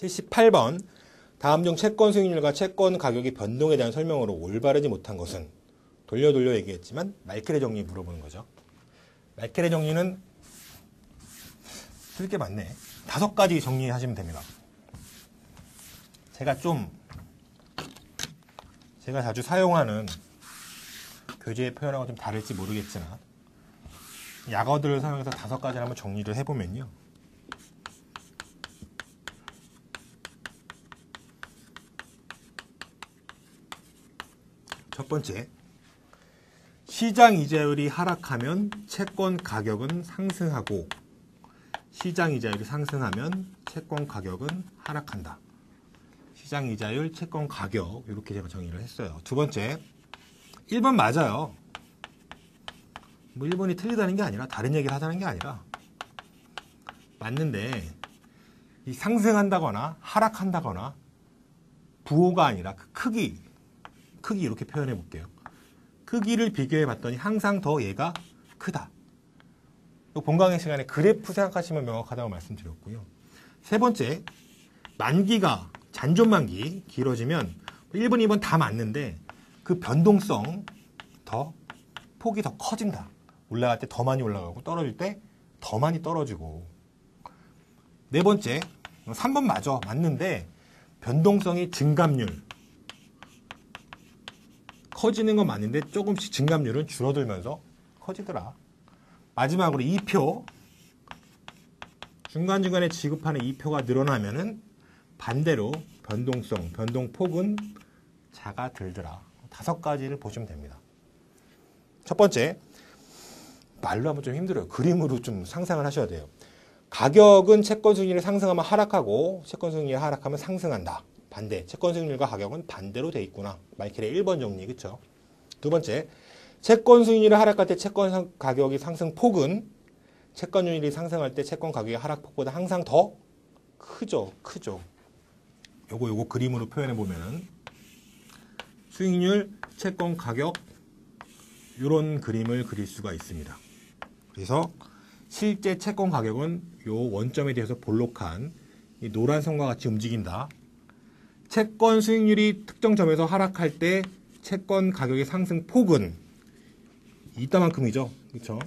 78번. 다음 중 채권 수익률과 채권 가격의 변동에 대한 설명으로 올바르지 못한 것은? 돌려 얘기했지만 말케레 정리 물어보는 거죠. 말케레 정리는 쓸 게 많네. 5가지 정리하시면 됩니다. 제가 자주 사용하는 교재의 표현하고 좀 다를지 모르겠지만 약어들을 사용해서 5가지를 한번 정리를 해보면요. 첫 번째, 시장 이자율이 하락하면 채권 가격은 상승하고 시장 이자율이 상승하면 채권 가격은 하락한다. 시장 이자율, 채권 가격 이렇게 제가 정의를 했어요. 두 번째, 1번 맞아요. 뭐 1번이 틀리다는 게 아니라 다른 얘기를 하자는 게 아니라 맞는데 이 상승한다거나 하락한다거나 부호가 아니라 그 크기 이렇게 표현해 볼게요. 크기를 비교해 봤더니 항상 더 얘가 크다. 본강의 시간에 그래프 생각하시면 명확하다고 말씀드렸고요. 세 번째, 만기가 잔존만기 길어지면 1번, 2번 다 맞는데 그 변동성 폭이 더 커진다. 올라갈 때 더 많이 올라가고 떨어질 때 더 많이 떨어지고. 네 번째, 3번 맞는데 변동성이 증감률 커지는 건 맞는데 조금씩 증감률은 줄어들면서 커지더라. 마지막으로 2표, 중간중간에 지급하는 2표가 늘어나면은 반대로 변동폭은 작아들더라. 5가지를 보시면 됩니다. 첫 번째, 말로 하면 좀 힘들어요. 그림으로 좀 상상을 하셔야 돼요. 가격은 채권 수익률이 상승하면 하락하고 채권 수익률이 하락하면 상승한다. 반대, 채권 수익률과 가격은 반대로 돼 있구나. 말케레 1번 정리, 그쵸? 두 번째, 채권 수익률이 하락할 때 채권 가격이 상승폭은 채권율이 상승할 때 채권 가격의 하락폭보다 항상 더 크죠. 요거 그림으로 표현해 보면은 수익률, 채권 가격 이런 그림을 그릴 수가 있습니다. 그래서 실제 채권 가격은 요 원점에 대해서 볼록한 이 노란 선과 같이 움직인다. 채권 수익률이 특정 점에서 하락할 때 채권 가격의 상승폭은 이따만큼이죠. 그렇죠?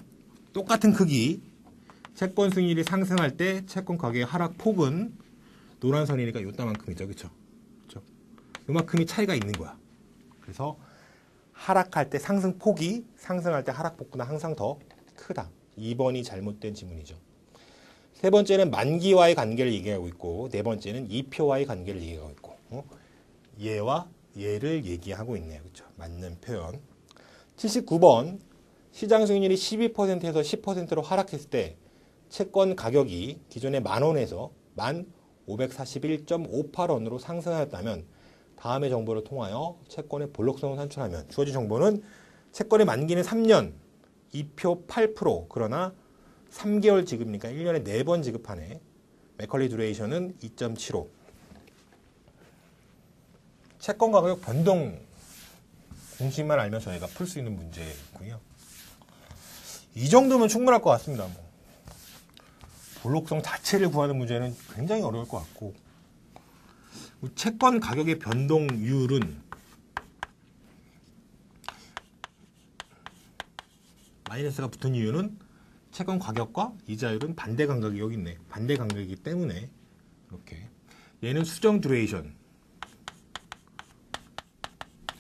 똑같은 크기. 채권 수익률이 상승할 때 채권 가격의 하락폭은 노란 선이니까 이따만큼이죠. 그렇죠? 요만큼이 차이가 있는 거야. 그래서 하락할 때 상승폭이 상승할 때 하락폭보다 항상 더 크다. 2번이 잘못된 지문이죠. 세 번째는 만기와의 관계를 얘기하고 있고 네 번째는 2표와의 관계를 얘기하고 있고 얘와 얘를 얘기하고 있네요. 그렇죠? 맞는 표현. 79번, 시장 수익률이 12%에서 10%로 하락했을 때 채권 가격이 기존의 10,000원에서 1,541.58원으로 상승하였다면 다음의 정보를 통하여 채권의 볼록성을 산출하면 주어진 정보는 채권의 만기는 3년, 2표 8%, 그러나 3개월 지급이니까 1년에 4번 지급하네. 맥컬리 듀레이션은 2.75. 채권 가격 변동 공식만 알면 저희가 풀 수 있는 문제고요. 이 정도면 충분할 것 같습니다. 볼록성 자체를 구하는 문제는 굉장히 어려울 것 같고 채권 가격의 변동률은 마이너스가 붙은 이유는 채권 가격과 이자율은 반대 간격이 여기 있네. 반대 간격이기 때문에 이렇게. 얘는 수정 듀레이션.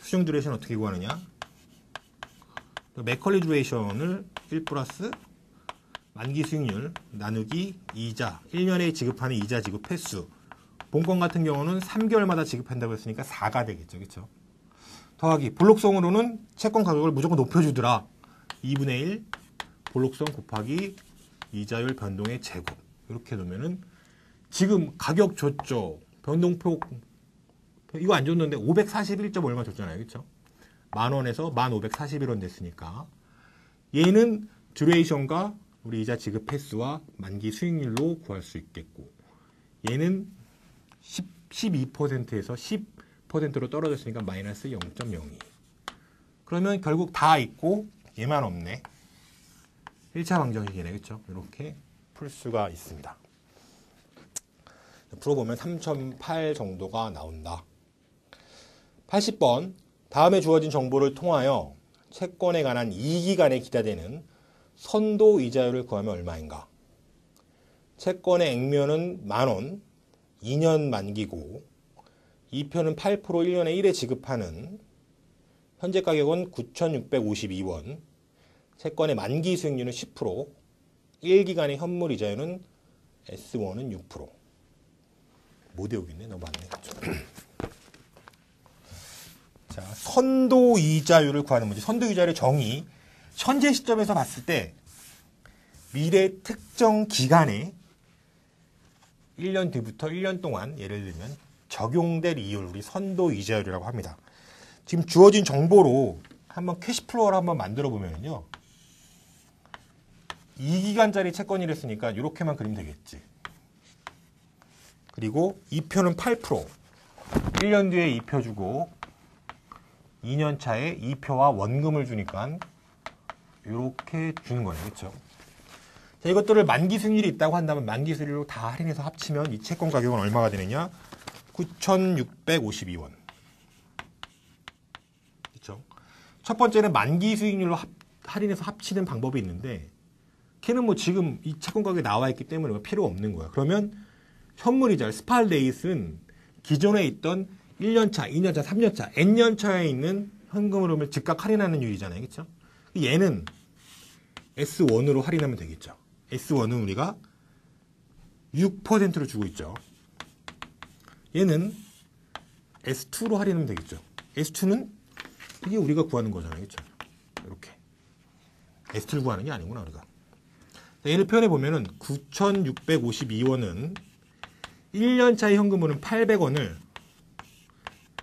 수정 듀레이션 어떻게 구하느냐? 맥컬리 듀레이션을 1 플러스 만기 수익률 나누기 이자. 1년에 지급하는 이자 지급 횟수. 본건 같은 경우는 3개월마다 지급한다고 했으니까 4가 되겠죠. 그렇죠? 더하기 볼록성으로는 채권 가격을 무조건 높여주더라. 2분의 1 볼록성 곱하기 이자율 변동의 제곱. 이렇게 놓으면은 지금 가격 줬죠. 변동폭 이거 안 줬는데 541점 얼마 줬잖아요. 그렇죠? 10,000원에서 1,541원 됐으니까 얘는 듀레이션과 우리 이자 지급 횟수와 만기 수익률로 구할 수 있겠고 얘는 12%에서 10%로 떨어졌으니까 마이너스 0.02. 그러면 결국 다 있고 얘만 없네. 1차 방정식이네. 그렇죠? 이렇게 풀 수가 있습니다. 풀어보면 3,008 정도가 나온다. 80번. 다음에 주어진 정보를 통하여 채권에 관한 2기간에 기다되는 선도 이자율을 구하면 얼마인가? 채권의 액면은 10,000원, 2년 만기고 2표는 8% 1년에 1회 지급하는 현재 가격은 9,652원, 채권의 만기 수익률은 10%, 1기간의 현물 이자율은 S1은 6%. 못 외우겠네. 너무 많네. 자, 선도 이자율을 구하는 문제. 선도 이자율의 정의. 현재 시점에서 봤을 때 미래 특정 기간에 1년 뒤부터 1년 동안 예를 들면 적용될 이율, 우리 선도 이자율이라고 합니다. 지금 주어진 정보로 한번 캐시플로우를 한번 만들어 보면요. 2기간짜리 채권이랬으니까 이렇게만 그리면 되겠지. 그리고 2표는 8%. 1년 뒤에 2표 주고 2년 차에 2표와 원금을 주니까 이렇게 주는 거예요. 그렇죠? 자, 이것들을 만기 수익률이 있다고 한다면 만기 수익률로 다 할인해서 합치면 이 채권 가격은 얼마가 되느냐? 9,652원. 그렇죠? 첫 번째는 만기 수익률로 할인해서 합치는 방법이 있는데 걔는 뭐 지금 이 채권 가격이 나와 있기 때문에 필요 없는 거야. 그러면 현물이자 스팔레이스는 기존에 있던 1년차, 2년차, 3년차, N년차에 있는 현금 흐름을 즉각 할인하는 율이잖아요. 그렇죠? 얘는 S1으로 할인하면 되겠죠. S1은 우리가 6%로 주고 있죠. 얘는 S2로 할인하면 되겠죠. S2는 이게 우리가 구하는 거잖아요. 그렇죠? 이렇게. S2를 구하는 게 아니구나, 우리가. 얘를 표현해 보면은 9,652원은 1년차의 현금으로는 800원을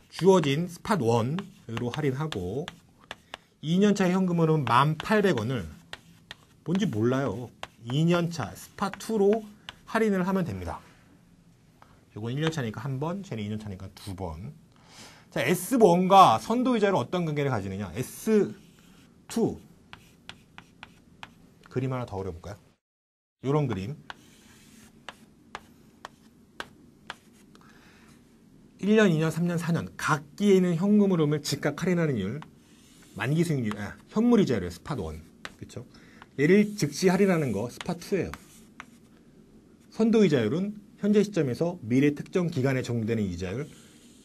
주어진 스팟 1으로 할인하고 2년차의 현금으로는 1,800원을 뭔지 몰라요. 2년차 스팟 2로 할인을 하면 됩니다. 이건 1년차니까 한 번, 쟤는 2년차니까 두 번. 자, S1과 선도이자율은 어떤 관계를 가지느냐? S2 그림 하나 더 그려볼까요? 이런 그림. 1년, 2년, 3년, 4년 각기에 있는 현금 흐름을 즉각 할인하는 율, 만기 수익률, 현물이자율이에요. 스팟 1. 그렇죠? 얘를 즉시 할인하는 거 스팟 2예요. 선도이자율은 현재 시점에서 미래 특정 기간에 적용되는 이자율,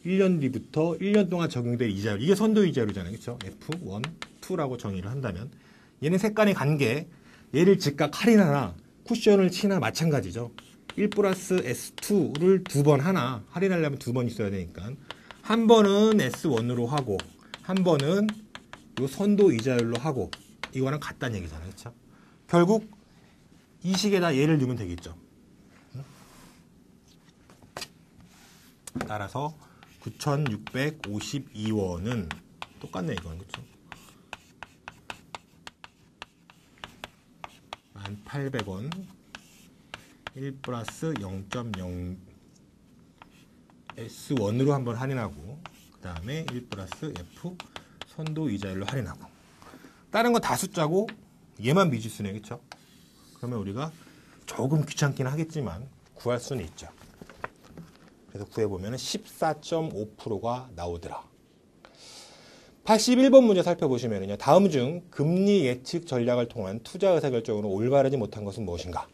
1년 뒤부터 1년 동안 적용될 이자율, 이게 선도이자율이잖아요. 그렇죠? F1, 2라고 정의를 한다면 얘는 색깔의 관계, 얘를 즉각 할인하나 쿠션을 치나 마찬가지죠. 1 플러스 S2를 두 번 하나, 할인하려면 두 번 있어야 되니까 한 번은 S1으로 하고 한 번은 요 선도 이자율로 하고 이거랑 같다는 얘기잖아요. 그렇죠? 결국 이 식에다 얘를 넣으면 되겠죠. 따라서 9,652원은 똑같네 이거는. 그렇죠? 1,800원 1 플러스 0.0 S1으로 한번 할인하고 그 다음에 1 플러스 F 선도 이자율로 할인하고 다른 건 다 숫자고 얘만 미지수네. 그렇죠? 그러면 우리가 조금 귀찮긴 하겠지만 구할 수는 있죠. 그래서 구해보면 14.5%가 나오더라. 81번 문제 살펴보시면요. 다음 중 금리 예측 전략을 통한 투자 의사결정으로 올바르지 못한 것은 무엇인가?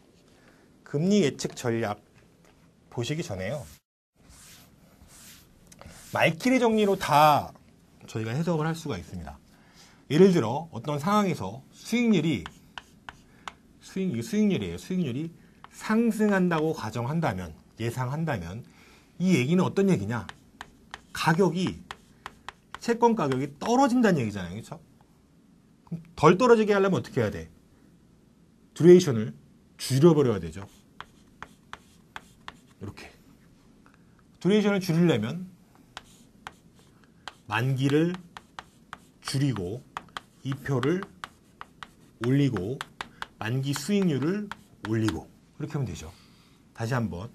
금리 예측 전략 보시기 전에요. 말키리 정리로 다 저희가 해석을 할 수가 있습니다. 예를 들어 어떤 상황에서 수익률이 상승한다고 가정한다면, 예상한다면 이 얘기는 어떤 얘기냐? 채권 가격이 떨어진다는 얘기잖아요. 그렇죠? 그럼 덜 떨어지게 하려면 어떻게 해야 돼? 듀레이션을 줄여버려야 되죠. 이렇게. 듀레이션을 줄이려면 만기를 줄이고 2표를 올리고 만기 수익률을 올리고 그렇게 하면 되죠. 다시 한번.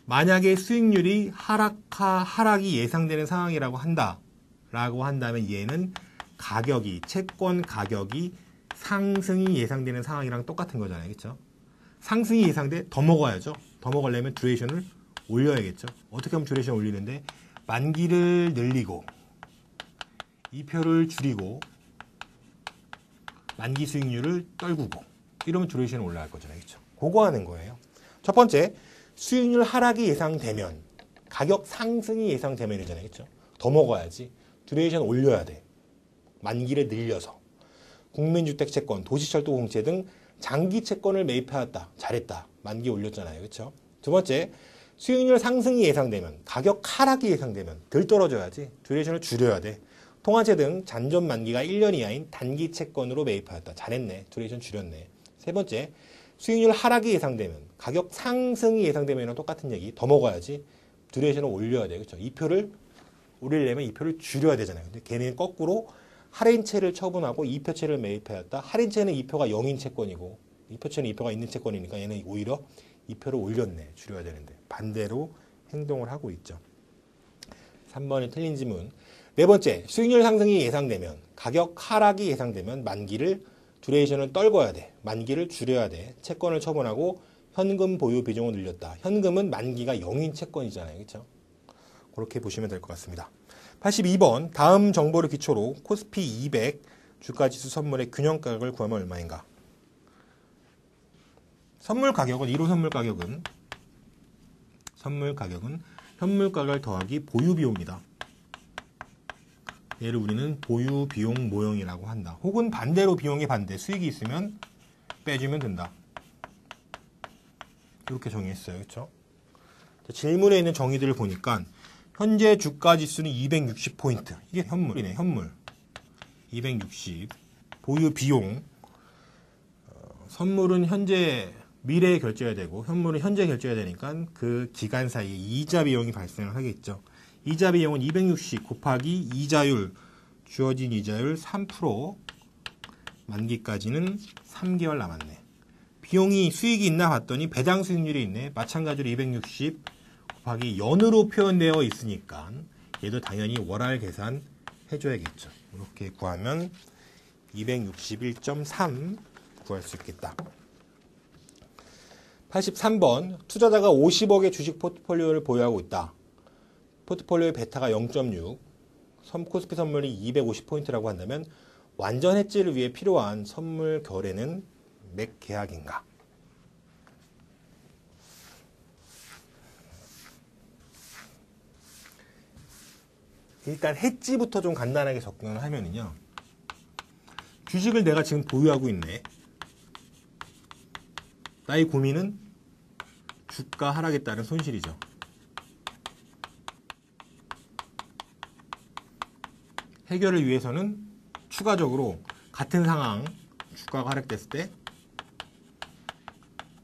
만약에 수익률이 하락이 예상되는 상황이라고 한다면 얘는 채권 가격이 상승이 예상되는 상황이랑 똑같은 거잖아요. 그렇죠? 상승이 예상돼 더 먹어야죠. 더 먹으려면 듀레이션을 올려야겠죠. 어떻게 하면 듀레이션 올리는데 만기를 늘리고 2표를 줄이고 만기 수익률을 떨구고 이러면 듀레이션이 올라갈 거잖아요. 그렇죠? 그거 하는 거예요. 첫 번째, 수익률 하락이 예상되면 가격 상승이 예상되면이잖아요. 그렇죠? 더 먹어야지. 듀레이션 올려야 돼. 만기를 늘려서. 국민주택 채권, 도시철도 공채 등 장기 채권을 매입해왔다. 잘했다. 만기 올렸잖아요. 그렇죠? 두 번째, 수익률 상승이 예상되면 가격 하락이 예상되면 덜 떨어져야지. 듀레이션을 줄여야 돼. 통화채 등 잔존 만기가 1년 이하인 단기 채권으로 매입하였다. 잘했네. 듀레이션 줄였네. 세 번째, 수익률 하락이 예상되면 가격 상승이 예상되면 똑같은 얘기. 더 먹어야지. 듀레이션을 올려야 돼. 그렇죠? 2표를 올리려면 2표를 줄여야 되잖아요. 근데 걔는 거꾸로 할인채를 처분하고 2표채를 매입하였다. 할인채는 2표가 0인 채권이고 2표채는 2표가 있는 채권이니까 얘는 오히려 2표를 올렸네. 줄여야 되는데. 반대로 행동을 하고 있죠. 3번이 틀린 지문. 네 번째, 수익률 상승이 예상되면 가격 하락이 예상되면 만기를 듀레이션을 떨궈야 돼. 만기를 줄여야 돼. 채권을 처분하고 현금 보유 비중을 늘렸다. 현금은 만기가 0인 채권이잖아요. 그렇죠? 그렇게 보시면 될 것 같습니다. 82번, 다음 정보를 기초로 코스피 200 주가지수 선물의 균형 가격을 구하면 얼마인가? 선물 가격은 1호 선물 가격은 현물 가격을 더하기 보유 비용이다. 얘를 우리는 보유 비용 모형이라고 한다. 혹은 반대로 비용의 반대, 수익이 있으면 빼주면 된다. 이렇게 정의했어요. 그렇죠? 질문에 있는 정의들을 보니까 현재 주가 지수는 260포인트. 이게 현물이네. 현물. 260. 보유 비용. 선물은 현재 미래에 결제해야 되고 현물은 현재 결제해야 되니까 그 기간 사이에 이자 비용이 발생을 하겠죠. 이자 비용은 260 곱하기 이자율, 주어진 이자율 3%, 만기까지는 3개월 남았네. 비용이 수익이 있나 봤더니 배당 수익률이 있네. 마찬가지로 260 곱하기 연으로 표현되어 있으니까 얘도 당연히 월할 계산 해줘야겠죠. 이렇게 구하면 261.3 구할 수 있겠다. 83번, 투자자가 50억의 주식 포트폴리오를 보유하고 있다. 포트폴리오의 베타가 0.6, 코스피 선물이 250포인트라고 한다면 완전 해지를 위해 필요한 선물 거래는 몇 계약인가? 일단 해지부터 좀 간단하게 접근을 하면은요. 주식을 내가 지금 보유하고 있네. 나의 고민은 주가 하락에 따른 손실이죠. 해결을 위해서는 추가적으로 같은 상황 주가가 하락됐을 때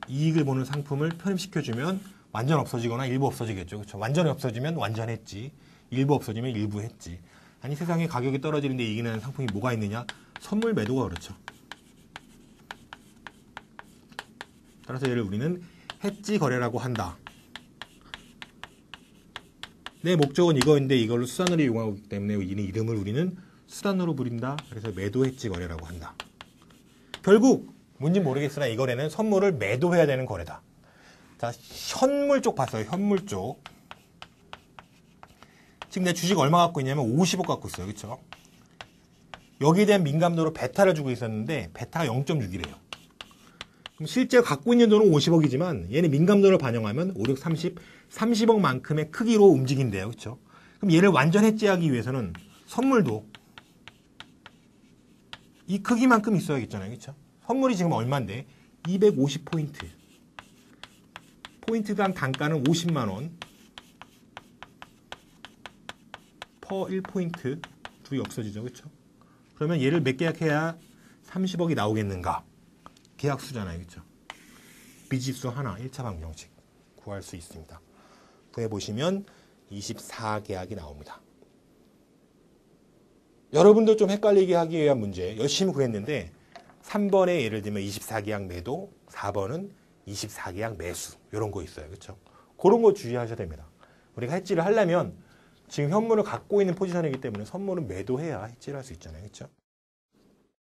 이익을 보는 상품을 편입시켜주면 완전 없어지거나 일부 없어지겠죠. 그렇죠? 완전히 없어지면 완전 했지. 일부 없어지면 일부 했지. 아니 세상에 가격이 떨어지는데 이익이 나는 상품이 뭐가 있느냐? 선물 매도가 그렇죠. 따라서 얘를 우리는 해지 거래라고 한다. 내 목적은 이거인데 이걸로 수단으로 이용하고 있기 때문에 이 이름을 우리는 수단으로 부린다. 그래서 매도 해지 거래라고 한다. 결국 뭔지 모르겠으나 이 거래는 선물을 매도해야 되는 거래다. 자, 현물 쪽 봤어요. 현물 쪽. 지금 내 주식 얼마 갖고 있냐면 50억 갖고 있어요. 그렇죠? 여기에 대한 민감도로 베타를 주고 있었는데 베타가 0.6이래요. 그럼 실제 갖고 있는 돈은 50억이지만 얘는 민감도를 반영하면 5, 6, 30, 30억만큼의 크기로 움직인대요. 그렇죠? 그럼 얘를 완전 해지하기 위해서는 선물도 이 크기만큼 있어야겠잖아요. 그렇죠? 선물이 지금 얼마인데? 250포인트. 포인트당 단가는 50만원. 퍼 1포인트. 둘이 없어지죠. 그렇죠? 그러면 얘를 몇 계약해야 30억이 나오겠는가? 계약수잖아요. 그렇죠? 비집수 하나 1차 방정식 구할 수 있습니다. 구해보시면 24계약이 나옵니다. 여러분도 좀 헷갈리게 하기 위한 문제 열심히 구했는데 3번에 예를 들면 24계약 매도, 4번은 24계약 매수 이런 거 있어요. 그렇죠? 그런 거 주의하셔야 됩니다. 우리가 해지를 하려면 지금 현물을 갖고 있는 포지션이기 때문에 선물은 매도해야 해지를 할 수 있잖아요. 그렇죠?